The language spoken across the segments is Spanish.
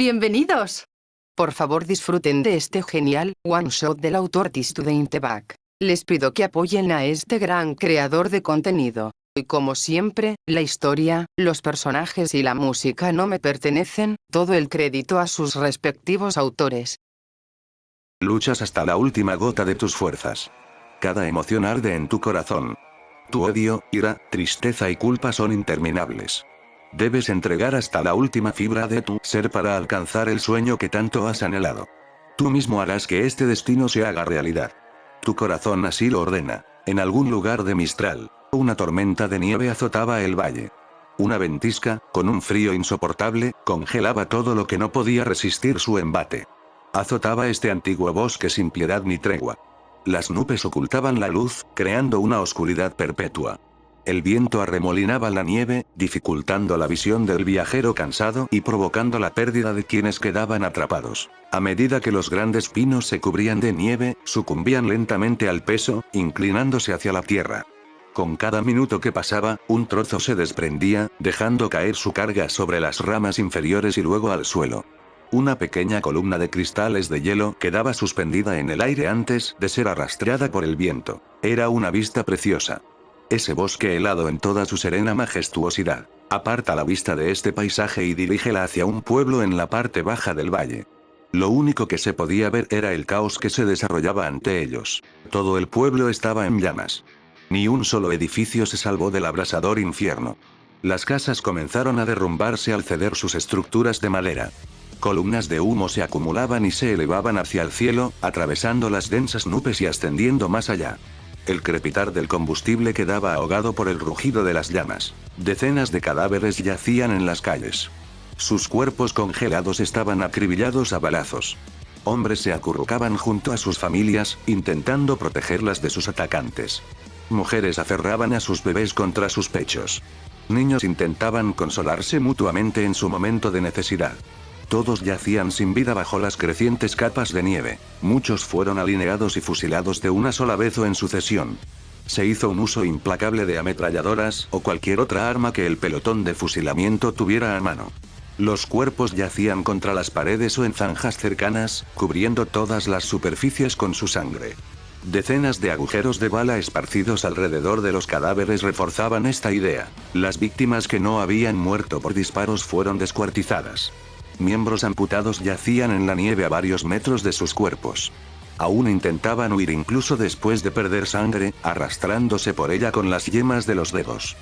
¡Bienvenidos! Por favor disfruten de este genial one-shot del autor Tistu de Intebak. Les pido que apoyen a este gran creador de contenido. Y como siempre, la historia, los personajes y la música no me pertenecen, todo el crédito a sus respectivos autores. Luchas hasta la última gota de tus fuerzas. Cada emoción arde en tu corazón. Tu odio, ira, tristeza y culpa son interminables. Debes entregar hasta la última fibra de tu ser para alcanzar el sueño que tanto has anhelado. Tú mismo harás que este destino se haga realidad. Tu corazón así lo ordena. En algún lugar de Mistral, una tormenta de nieve azotaba el valle. Una ventisca, con un frío insoportable, congelaba todo lo que no podía resistir su embate. Azotaba este antiguo bosque sin piedad ni tregua. Las nubes ocultaban la luz, creando una oscuridad perpetua. El viento arremolinaba la nieve, dificultando la visión del viajero cansado y provocando la pérdida de quienes quedaban atrapados. A medida que los grandes pinos se cubrían de nieve, sucumbían lentamente al peso, inclinándose hacia la tierra. Con cada minuto que pasaba, un trozo se desprendía, dejando caer su carga sobre las ramas inferiores y luego al suelo. Una pequeña columna de cristales de hielo quedaba suspendida en el aire antes de ser arrastrada por el viento. Era una vista preciosa. Ese bosque helado en toda su serena majestuosidad. Aparta la vista de este paisaje y dirígela hacia un pueblo en la parte baja del valle. Lo único que se podía ver era el caos que se desarrollaba ante ellos. Todo el pueblo estaba en llamas. Ni un solo edificio se salvó del abrasador infierno. Las casas comenzaron a derrumbarse al ceder sus estructuras de madera. Columnas de humo se acumulaban y se elevaban hacia el cielo, atravesando las densas nubes y ascendiendo más allá. El crepitar del combustible quedaba ahogado por el rugido de las llamas. Decenas de cadáveres yacían en las calles. Sus cuerpos congelados estaban acribillados a balazos. Hombres se acurrucaban junto a sus familias, intentando protegerlas de sus atacantes. Mujeres aferraban a sus bebés contra sus pechos. Niños intentaban consolarse mutuamente en su momento de necesidad. Todos yacían sin vida bajo las crecientes capas de nieve. Muchos fueron alineados y fusilados de una sola vez o en sucesión. Se hizo un uso implacable de ametralladoras o cualquier otra arma que el pelotón de fusilamiento tuviera a mano. Los cuerpos yacían contra las paredes o en zanjas cercanas, cubriendo todas las superficies con su sangre. Decenas de agujeros de bala esparcidos alrededor de los cadáveres reforzaban esta idea. Las víctimas que no habían muerto por disparos fueron descuartizadas. Miembros amputados yacían en la nieve a varios metros de sus cuerpos. Aún intentaban huir incluso después de perder sangre, arrastrándose por ella con las yemas de los dedos.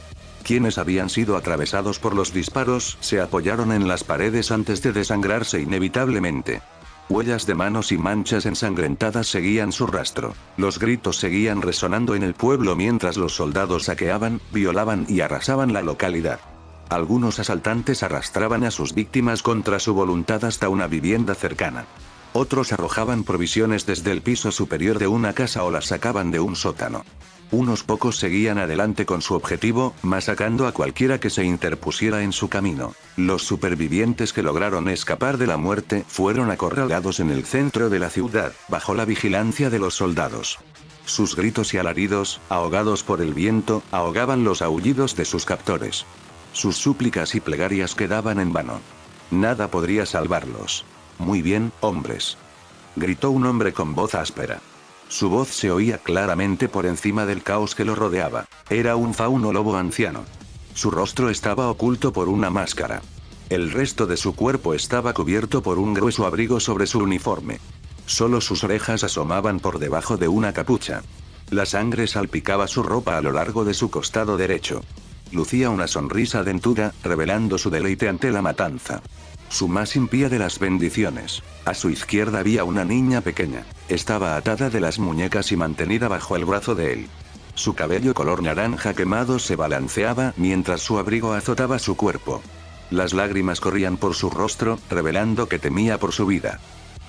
Quienes habían sido atravesados por los disparos se apoyaron en las paredes antes de desangrarse inevitablemente. Huellas de manos y manchas ensangrentadas seguían su rastro. Los gritos seguían resonando en el pueblo mientras los soldados saqueaban, violaban y arrasaban la localidad. Algunos asaltantes arrastraban a sus víctimas contra su voluntad hasta una vivienda cercana. Otros arrojaban provisiones desde el piso superior de una casa o las sacaban de un sótano. Unos pocos seguían adelante con su objetivo, masacrando a cualquiera que se interpusiera en su camino. Los supervivientes que lograron escapar de la muerte fueron acorralados en el centro de la ciudad, bajo la vigilancia de los soldados. Sus gritos y alaridos, ahogados por el viento, ahogaban los aullidos de sus captores. Sus súplicas y plegarias quedaban en vano. Nada podría salvarlos. Muy bien, hombres. Gritó un hombre con voz áspera. Su voz se oía claramente por encima del caos que lo rodeaba. Era un fauno lobo anciano. Su rostro estaba oculto por una máscara. El resto de su cuerpo estaba cubierto por un grueso abrigo sobre su uniforme. Solo sus orejas asomaban por debajo de una capucha. La sangre salpicaba su ropa a lo largo de su costado derecho. Lucía una sonrisa dentuda, revelando su deleite ante la matanza. Su más impía de las bendiciones. A su izquierda había una niña pequeña. Estaba atada de las muñecas y mantenida bajo el brazo de él. Su cabello color naranja quemado se balanceaba mientras su abrigo azotaba su cuerpo. Las lágrimas corrían por su rostro, revelando que temía por su vida.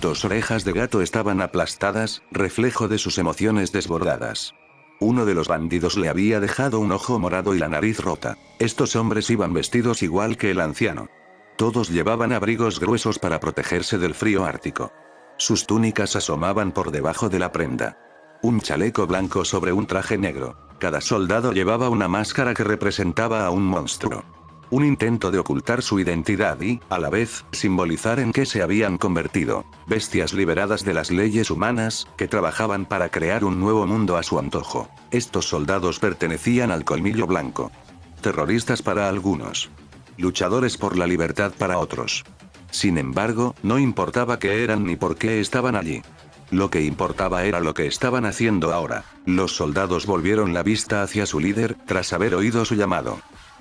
Dos orejas de gato estaban aplastadas, reflejo de sus emociones desbordadas. Uno de los bandidos le había dejado un ojo morado y la nariz rota. Estos hombres iban vestidos igual que el anciano. Todos llevaban abrigos gruesos para protegerse del frío ártico. Sus túnicas asomaban por debajo de la prenda. Un chaleco blanco sobre un traje negro. Cada soldado llevaba una máscara que representaba a un monstruo. Un intento de ocultar su identidad y, a la vez, simbolizar en qué se habían convertido. Bestias liberadas de las leyes humanas, que trabajaban para crear un nuevo mundo a su antojo. Estos soldados pertenecían al Colmillo Blanco. Terroristas para algunos. Luchadores por la libertad para otros. Sin embargo, no importaba qué eran ni por qué estaban allí. Lo que importaba era lo que estaban haciendo ahora. Los soldados volvieron la vista hacia su líder, tras haber oído su llamado.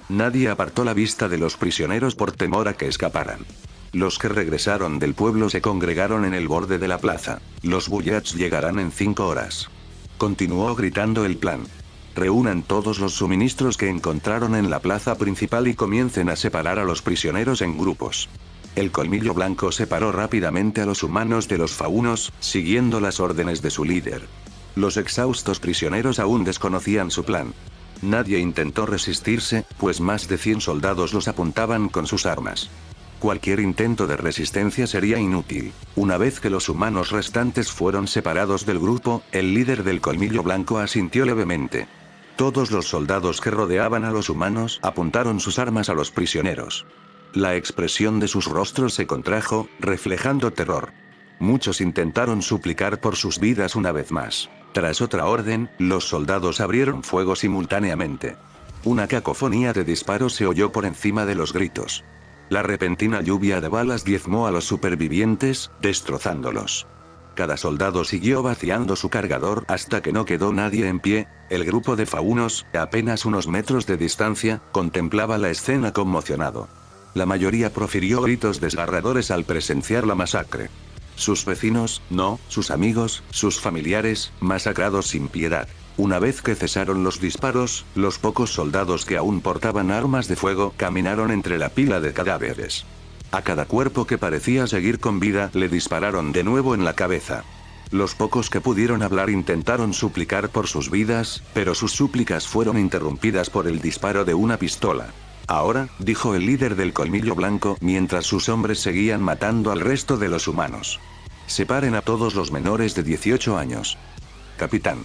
Nadie apartó la vista de los prisioneros por temor a que escaparan. Los que regresaron del pueblo se congregaron en el borde de la plaza. Los Bullets llegarán en 5 horas. Continuó gritando el plan. Reúnan todos los suministros que encontraron en la plaza principal y comiencen a separar a los prisioneros en grupos. El Colmillo Blanco separó rápidamente a los humanos de los faunos, siguiendo las órdenes de su líder. Los exhaustos prisioneros aún desconocían su plan. Nadie intentó resistirse, pues más de 100 soldados los apuntaban con sus armas. Cualquier intento de resistencia sería inútil. Una vez que los humanos restantes fueron separados del grupo, el líder del Colmillo Blanco asintió levemente. Todos los soldados que rodeaban a los humanos apuntaron sus armas a los prisioneros. La expresión de sus rostros se contrajo, reflejando terror. Muchos intentaron suplicar por sus vidas una vez más. Tras otra orden, los soldados abrieron fuego simultáneamente. Una cacofonía de disparos se oyó por encima de los gritos. La repentina lluvia de balas diezmó a los supervivientes, destrozándolos. Cada soldado siguió vaciando su cargador hasta que no quedó nadie en pie. El grupo de faunos, a apenas unos metros de distancia, contemplaba la escena conmocionado. La mayoría profirió gritos desgarradores al presenciar la masacre. Sus vecinos, no, sus amigos, sus familiares, masacrados sin piedad. Una vez que cesaron los disparos, los pocos soldados que aún portaban armas de fuego caminaron entre la pila de cadáveres. A cada cuerpo que parecía seguir con vida le dispararon de nuevo en la cabeza. Los pocos que pudieron hablar intentaron suplicar por sus vidas, pero sus súplicas fueron interrumpidas por el disparo de una pistola. Ahora, dijo el líder del Colmillo Blanco, mientras sus hombres seguían matando al resto de los humanos. Separen a todos los menores de 18 años. Capitán.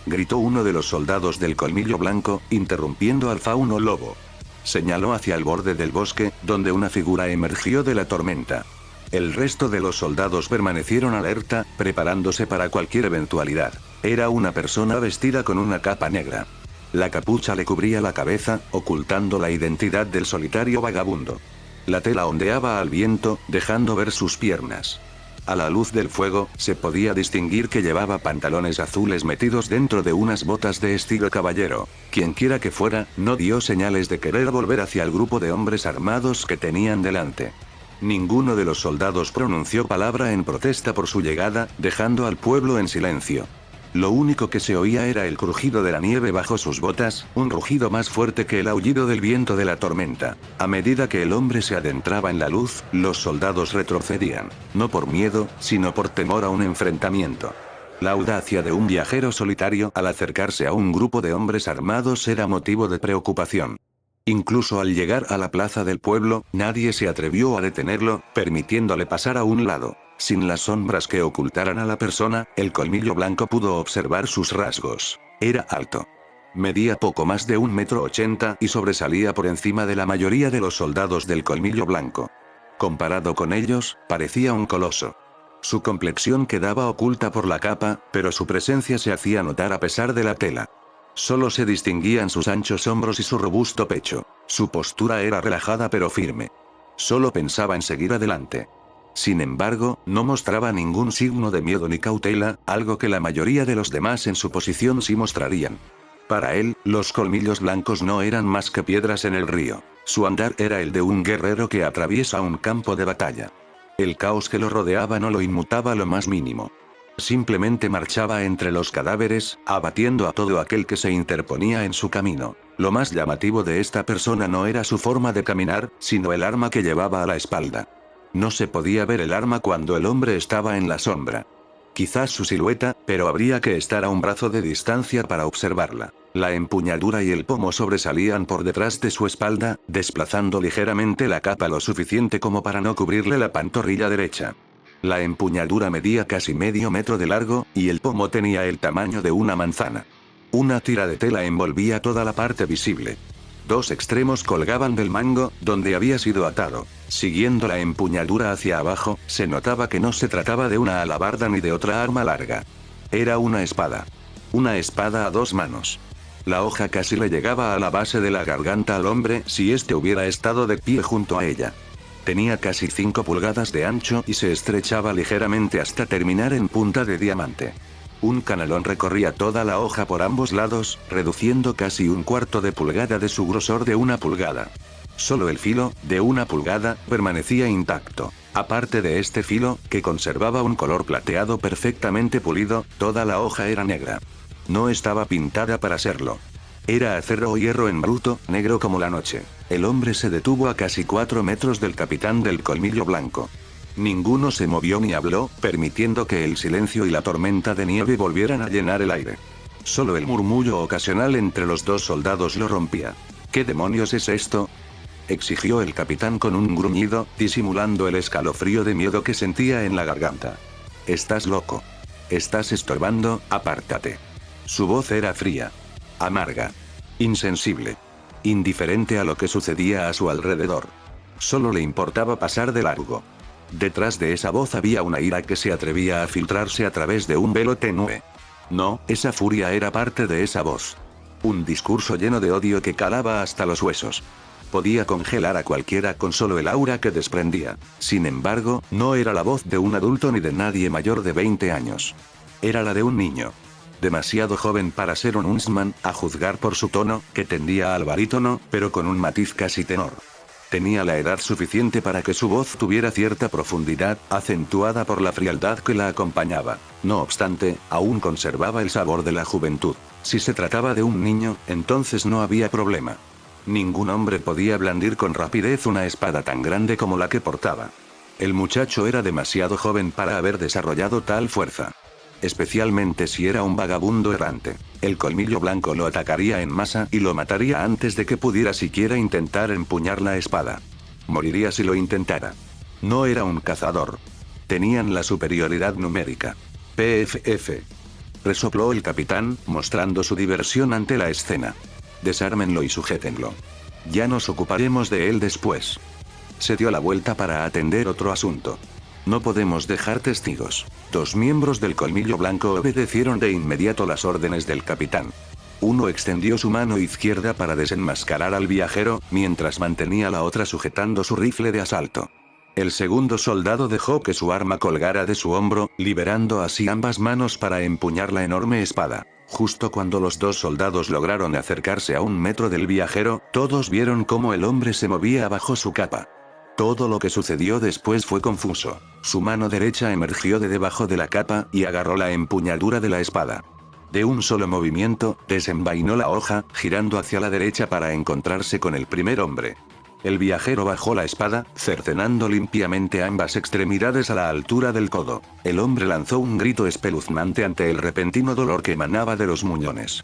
Gritó uno de los soldados del Colmillo Blanco, interrumpiendo al fauno lobo. Señaló hacia el borde del bosque, donde una figura emergió de la tormenta. El resto de los soldados permanecieron alerta, preparándose para cualquier eventualidad. Era una persona vestida con una capa negra. La capucha le cubría la cabeza, ocultando la identidad del solitario vagabundo. La tela ondeaba al viento, dejando ver sus piernas. A la luz del fuego, se podía distinguir que llevaba pantalones azules metidos dentro de unas botas de estilo caballero. Quienquiera que fuera, no dio señales de querer volver hacia el grupo de hombres armados que tenían delante. Ninguno de los soldados pronunció palabra en protesta por su llegada, dejando al pueblo en silencio. Lo único que se oía era el crujido de la nieve bajo sus botas, un rugido más fuerte que el aullido del viento de la tormenta. A medida que el hombre se adentraba en la luz, los soldados retrocedían, no por miedo, sino por temor a un enfrentamiento. La audacia de un viajero solitario al acercarse a un grupo de hombres armados era motivo de preocupación. Incluso al llegar a la plaza del pueblo, nadie se atrevió a detenerlo, permitiéndole pasar a un lado. Sin las sombras que ocultaran a la persona, el Colmillo Blanco pudo observar sus rasgos. Era alto. Medía poco más de 1,80 m y sobresalía por encima de la mayoría de los soldados del Colmillo Blanco. Comparado con ellos, parecía un coloso. Su complexión quedaba oculta por la capa, pero su presencia se hacía notar a pesar de la tela. Solo se distinguían sus anchos hombros y su robusto pecho. Su postura era relajada pero firme. Solo pensaba en seguir adelante. Sin embargo, no mostraba ningún signo de miedo ni cautela, algo que la mayoría de los demás en su posición sí mostrarían. Para él, los colmillos blancos no eran más que piedras en el río. Su andar era el de un guerrero que atraviesa un campo de batalla. El caos que lo rodeaba no lo inmutaba lo más mínimo. Simplemente marchaba entre los cadáveres, abatiendo a todo aquel que se interponía en su camino. Lo más llamativo de esta persona no era su forma de caminar, sino el arma que llevaba a la espalda. No se podía ver el arma cuando el hombre estaba en la sombra. Quizás su silueta, pero habría que estar a un brazo de distancia para observarla. La empuñadura y el pomo sobresalían por detrás de su espalda, desplazando ligeramente la capa lo suficiente como para no cubrirle la pantorrilla derecha. La empuñadura medía casi medio metro de largo, y el pomo tenía el tamaño de una manzana. Una tira de tela envolvía toda la parte visible. dos extremos colgaban del mango, donde había sido atado. Siguiendo la empuñadura hacia abajo, se notaba que no se trataba de una alabarda ni de otra arma larga. Era una espada. Una espada a dos manos. La hoja casi le llegaba a la base de la garganta al hombre si éste hubiera estado de pie junto a ella. Tenía casi 5 pulgadas de ancho y se estrechaba ligeramente hasta terminar en punta de diamante. Un canalón recorría toda la hoja por ambos lados, reduciendo casi 1/4 de pulgada de su grosor de 1 pulgada. Solo el filo, de 1 pulgada, permanecía intacto. Aparte de este filo, que conservaba un color plateado perfectamente pulido, toda la hoja era negra. No estaba pintada para serlo. Era acero o hierro en bruto, negro como la noche. El hombre se detuvo a casi 4 metros del capitán del colmillo blanco. Ninguno se movió ni habló, permitiendo que el silencio y la tormenta de nieve volvieran a llenar el aire. Solo el murmullo ocasional entre los dos soldados lo rompía. ¿Qué demonios es esto?, exigió el capitán con un gruñido, disimulando el escalofrío de miedo que sentía en la garganta. «Estás loco. Estás estorbando, apártate». Su voz era fría, amarga, insensible, indiferente a lo que sucedía a su alrededor. Solo le importaba pasar de largo. Detrás de esa voz había una ira que se atrevía a filtrarse a través de un velo tenue. No, esa furia era parte de esa voz. Un discurso lleno de odio que calaba hasta los huesos. Podía congelar a cualquiera con solo el aura que desprendía. Sin embargo, no era la voz de un adulto ni de nadie mayor de 20 años. Era la de un niño. Demasiado joven para ser un huntsman, a juzgar por su tono, que tendía al barítono, pero con un matiz casi tenor. Tenía la edad suficiente para que su voz tuviera cierta profundidad, acentuada por la frialdad que la acompañaba. No obstante, aún conservaba el sabor de la juventud. Si se trataba de un niño, entonces no había problema. Ningún hombre podía blandir con rapidez una espada tan grande como la que portaba. El muchacho era demasiado joven para haber desarrollado tal fuerza. Especialmente si era un vagabundo errante. El colmillo blanco lo atacaría en masa y lo mataría antes de que pudiera siquiera intentar empuñar la espada. Moriría si lo intentara. No era un cazador. Tenían la superioridad numérica. PFF. Resopló el capitán, mostrando su diversión ante la escena. Desármenlo y sujétenlo. Ya nos ocuparemos de él después. Se dio la vuelta para atender otro asunto. No podemos dejar testigos. 2 miembros del colmillo blanco obedecieron de inmediato las órdenes del capitán. Uno extendió su mano izquierda para desenmascarar al viajero, mientras mantenía la otra sujetando su rifle de asalto. El segundo soldado dejó que su arma colgara de su hombro, liberando así ambas manos para empuñar la enorme espada. Justo cuando los 2 soldados lograron acercarse a 1 metro del viajero, todos vieron cómo el hombre se movía bajo su capa. Todo lo que sucedió después fue confuso. Su mano derecha emergió de debajo de la capa y agarró la empuñadura de la espada. De un solo movimiento, desenvainó la hoja, girando hacia la derecha para encontrarse con el primer hombre. El viajero bajó la espada, cercenando limpiamente ambas extremidades a la altura del codo. El hombre lanzó un grito espeluznante ante el repentino dolor que emanaba de los muñones.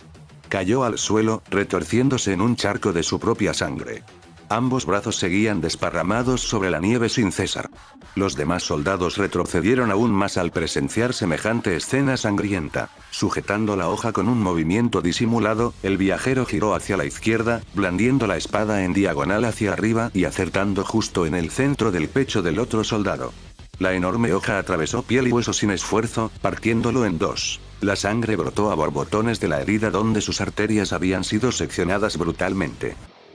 Cayó al suelo, retorciéndose en un charco de su propia sangre. Ambos brazos seguían desparramados sobre la nieve sin cesar. Los demás soldados retrocedieron aún más al presenciar semejante escena sangrienta. Sujetando la hoja con un movimiento disimulado, el viajero giró hacia la izquierda, blandiendo la espada en diagonal hacia arriba y acertando justo en el centro del pecho del otro soldado. La enorme hoja atravesó piel y hueso sin esfuerzo, partiéndolo en 2. La sangre brotó a borbotones de la herida donde sus arterias habían sido seccionadas brutalmente.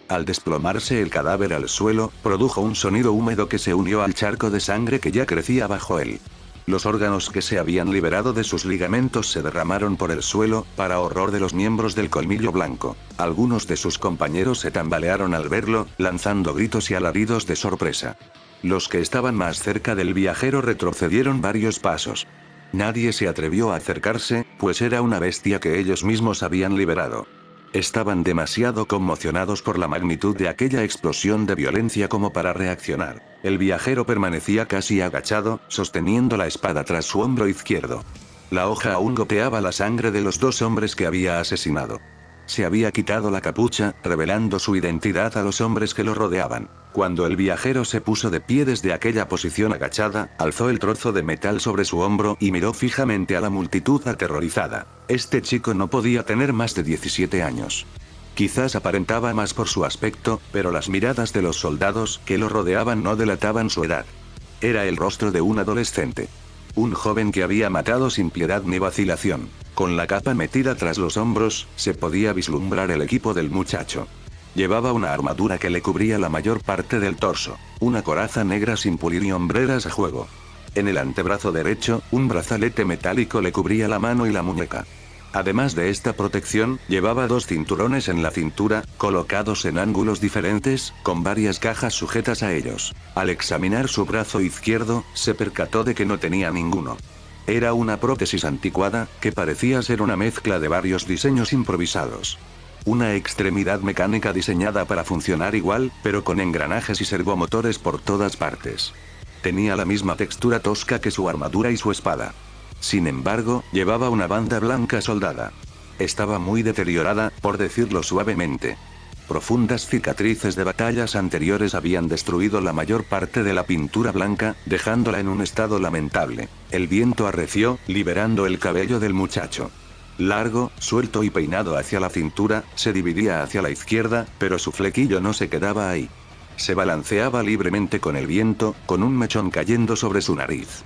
Al desplomarse el cadáver al suelo, produjo un sonido húmedo que se unió al charco de sangre que ya crecía bajo él. Los órganos que se habían liberado de sus ligamentos se derramaron por el suelo, para horror de los miembros del colmillo blanco. Algunos de sus compañeros se tambalearon al verlo, lanzando gritos y alaridos de sorpresa. Los que estaban más cerca del viajero retrocedieron varios pasos. Nadie se atrevió a acercarse, pues era una bestia que ellos mismos habían liberado. Estaban demasiado conmocionados por la magnitud de aquella explosión de violencia como para reaccionar. El viajero permanecía casi agachado, sosteniendo la espada tras su hombro izquierdo. La hoja aún goteaba la sangre de los 2 hombres que había asesinado. Se había quitado la capucha, revelando su identidad a los hombres que lo rodeaban. Cuando el viajero se puso de pie desde aquella posición agachada, alzó el trozo de metal sobre su hombro y miró fijamente a la multitud aterrorizada. Este chico no podía tener más de 17 años. Quizás aparentaba más por su aspecto, pero las miradas de los soldados que lo rodeaban no delataban su edad. Era el rostro de un adolescente. Un joven que había matado sin piedad ni vacilación. Con la capa metida tras los hombros, se podía vislumbrar el equipo del muchacho. Llevaba una armadura que le cubría la mayor parte del torso, una coraza negra sin pulir y hombreras a juego. En el antebrazo derecho, un brazalete metálico le cubría la mano y la muñeca. Además de esta protección, llevaba 2 cinturones en la cintura, colocados en ángulos diferentes, con varias cajas sujetas a ellos. Al examinar su brazo izquierdo, se percató de que no tenía ninguno. Era una prótesis anticuada, que parecía ser una mezcla de varios diseños improvisados. Una extremidad mecánica diseñada para funcionar igual, pero con engranajes y servomotores por todas partes. Tenía la misma textura tosca que su armadura y su espada. Sin embargo, llevaba una banda blanca soldada. Estaba muy deteriorada, por decirlo suavemente. Profundas cicatrices de batallas anteriores habían destruido la mayor parte de la pintura blanca, dejándola en un estado lamentable. El viento arreció, liberando el cabello del muchacho. Largo, suelto y peinado hacia la cintura, se dividía hacia la izquierda, pero su flequillo no se quedaba ahí. Se balanceaba libremente con el viento, con un mechón cayendo sobre su nariz.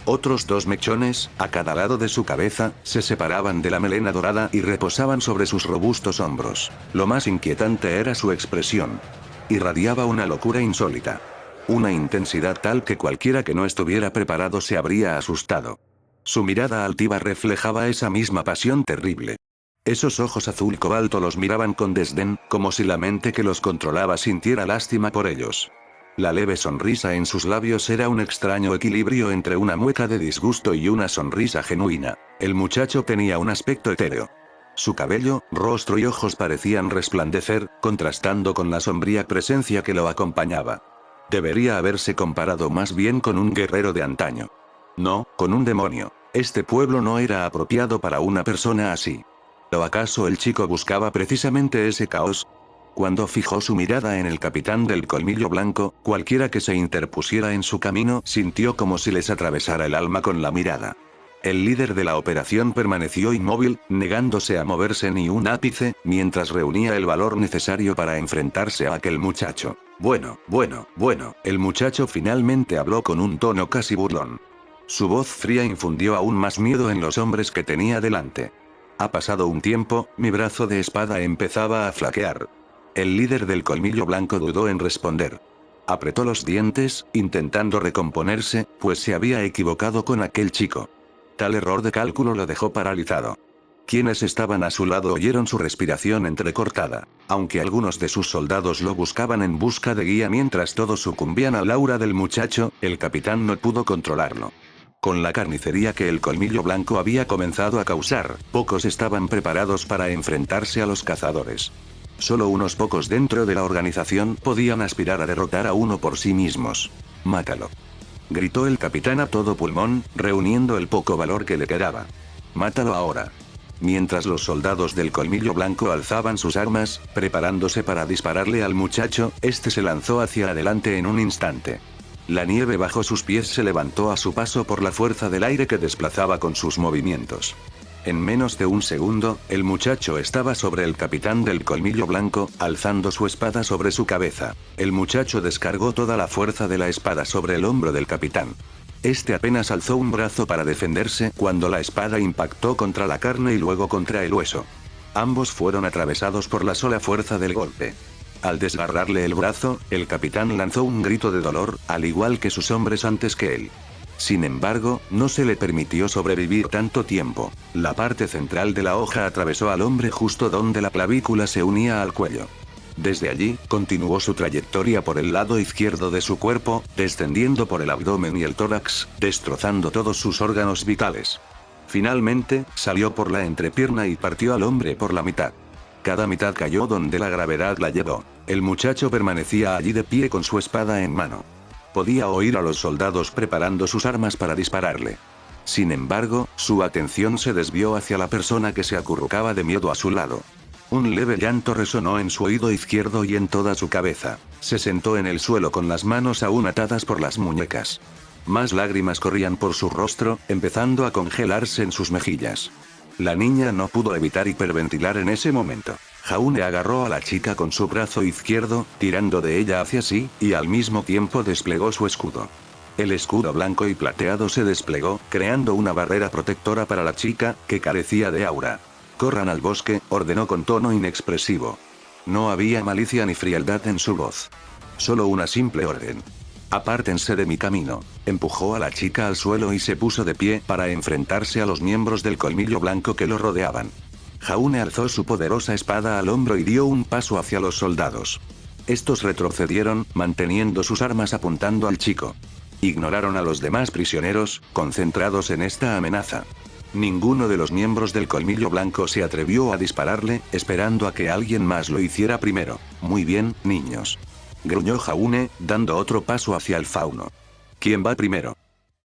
Otros 2 mechones, a cada lado de su cabeza, se separaban de la melena dorada y reposaban sobre sus robustos hombros. Lo más inquietante era su expresión. Irradiaba una locura insólita. Una intensidad tal que cualquiera que no estuviera preparado se habría asustado. Su mirada altiva reflejaba esa misma pasión terrible. Esos ojos azul cobalto los miraban con desdén, como si la mente que los controlaba sintiera lástima por ellos. La leve sonrisa en sus labios era un extraño equilibrio entre una mueca de disgusto y una sonrisa genuina. El muchacho tenía un aspecto etéreo. Su cabello, rostro y ojos parecían resplandecer, contrastando con la sombría presencia que lo acompañaba. Debería haberse comparado más bien con un guerrero de antaño. No, con un demonio. Este pueblo no era apropiado para una persona así. ¿O acaso el chico buscaba precisamente ese caos? Cuando fijó su mirada en el capitán del colmillo blanco, cualquiera que se interpusiera en su camino sintió como si les atravesara el alma con la mirada. El líder de la operación permaneció inmóvil, negándose a moverse ni un ápice, mientras reunía el valor necesario para enfrentarse a aquel muchacho. Bueno, el muchacho finalmente habló con un tono casi burlón. Su voz fría infundió aún más miedo en los hombres que tenía delante. Ha pasado un tiempo, mi brazo de espada empezaba a flaquear. El líder del colmillo blanco dudó en responder. Apretó los dientes, intentando recomponerse, pues se había equivocado con aquel chico. Tal error de cálculo lo dejó paralizado. Quienes estaban a su lado oyeron su respiración entrecortada. Aunque algunos de sus soldados lo buscaban en busca de guía mientras todos sucumbían al aura del muchacho, el capitán no pudo controlarlo. Con la carnicería que el colmillo blanco había comenzado a causar, pocos estaban preparados para enfrentarse a los cazadores. Solo unos pocos dentro de la organización podían aspirar a derrotar a uno por sí mismos. «Mátalo», gritó el capitán a todo pulmón, reuniendo el poco valor que le quedaba. «Mátalo ahora». Mientras los soldados del colmillo blanco alzaban sus armas, preparándose para dispararle al muchacho, este se lanzó hacia adelante en un instante. La nieve bajo sus pies se levantó a su paso por la fuerza del aire que desplazaba con sus movimientos. En menos de un segundo, el muchacho estaba sobre el capitán del colmillo blanco, alzando su espada sobre su cabeza. El muchacho descargó toda la fuerza de la espada sobre el hombro del capitán. Este apenas alzó un brazo para defenderse cuando la espada impactó contra la carne y luego contra el hueso. Ambos fueron atravesados por la sola fuerza del golpe. Al desgarrarle el brazo, el capitán lanzó un grito de dolor, al igual que sus hombres antes que él. Sin embargo, no se le permitió sobrevivir tanto tiempo. La parte central de la hoja atravesó al hombre justo donde la clavícula se unía al cuello. Desde allí, continuó su trayectoria por el lado izquierdo de su cuerpo, descendiendo por el abdomen y el tórax, destrozando todos sus órganos vitales. Finalmente, salió por la entrepierna y partió al hombre por la mitad. Cada mitad cayó donde la gravedad la llevó. El muchacho permanecía allí de pie con su espada en mano. Podía oír a los soldados preparando sus armas para dispararle. Sin embargo, su atención se desvió hacia la persona que se acurrucaba de miedo a su lado. Un leve llanto resonó en su oído izquierdo y en toda su cabeza. Se sentó en el suelo con las manos aún atadas por las muñecas. Más lágrimas corrían por su rostro, empezando a congelarse en sus mejillas. La niña no pudo evitar hiperventilar en ese momento. Jaune agarró a la chica con su brazo izquierdo, tirando de ella hacia sí, y al mismo tiempo desplegó su escudo. El escudo blanco y plateado se desplegó, creando una barrera protectora para la chica, que carecía de aura. «Corran al bosque», ordenó con tono inexpresivo. No había malicia ni frialdad en su voz. Solo una simple orden. «Apártense de mi camino». Empujó a la chica al suelo y se puso de pie para enfrentarse a los miembros del colmillo blanco que lo rodeaban. Jaune alzó su poderosa espada al hombro y dio un paso hacia los soldados. Estos retrocedieron, manteniendo sus armas apuntando al chico. Ignoraron a los demás prisioneros, concentrados en esta amenaza. Ninguno de los miembros del colmillo blanco se atrevió a dispararle, esperando a que alguien más lo hiciera primero. «Muy bien, niños», gruñó Jaune, dando otro paso hacia el fauno. «¿Quién va primero?».